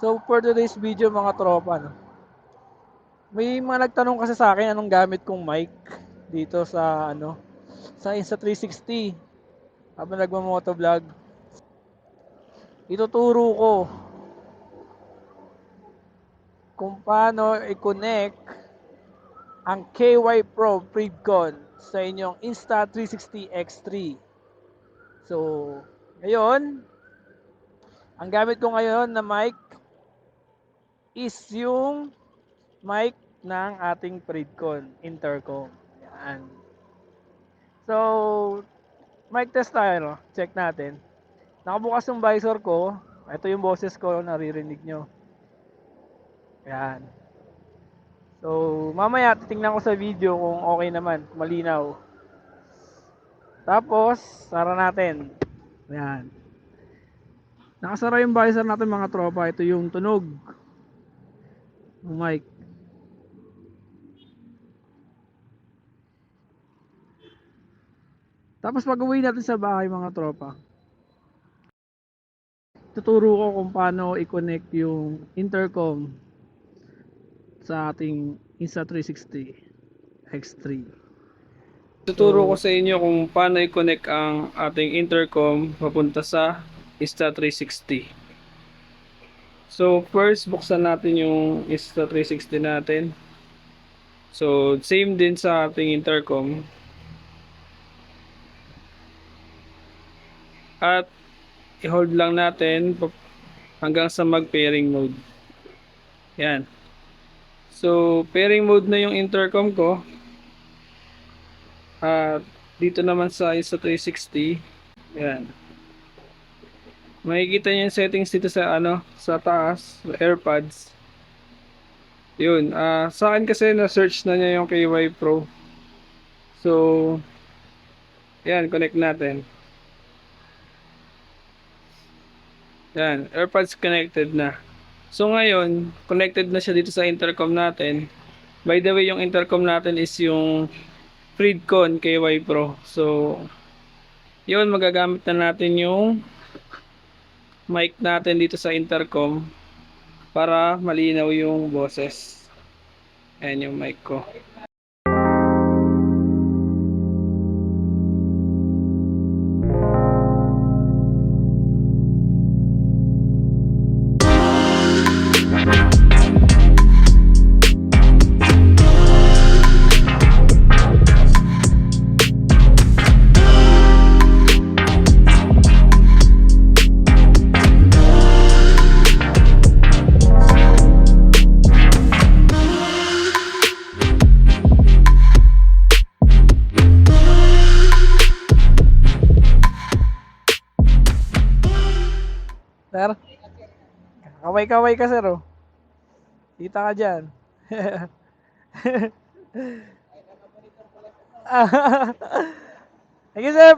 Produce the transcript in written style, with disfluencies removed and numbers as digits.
So for today's video mga tropa, no, may mga nagtanong kasi sa akin anong gamit kong mic dito sa sa Insta360 habang nagmo-motovlog. Ituturo ko kung paano i-connect ang KY Pro Pridcon sa inyong Insta360 X3. So, ngayon, ang gamit ko ngayon na mic is yung mic ng ating Pridcon intercom. Yan. So, mic test tayo, no? Check natin. Nakabukas yung visor ko. Ito yung boses ko, naririnig nyo. Yan. So, mamaya titingnan ko sa video kung okay naman, malinaw. Tapos, sara natin. Yan. Nakasara yung visor natin mga tropa. Ito yung tunog ng mic. Tapos pag-uwi natin sa bahay mga tropa, tuturo ko kung paano i-connect yung intercom sa ating Insta360 X3. Tuturo ko sa inyo kung paano i-connect ang ating intercom papunta sa Insta360. So first, buksan natin yung Insta360 natin. So same din sa ating intercom. At i-hold lang natin hanggang sa mag-pairing mode. Yan. So pairing mode na yung intercom ko. At dito naman sa Insta360, yan. Makikita niyo yung settings dito sa sa taas, AirPods. Yun, sa akin kasi na-search na niya yung KY Pro. So, yan, connect natin. Yan, AirPods connected na. So ngayon, connected na siya dito sa intercom natin. By the way, yung intercom natin is yung Pridcon KY Pro. So, yun, magagamit na natin yung mic natin dito sa intercom para malinaw yung boses. Ayan yung mic ko. Sir, kaway-kaway ka sir oh. Kita ka dyan. Thank you sir.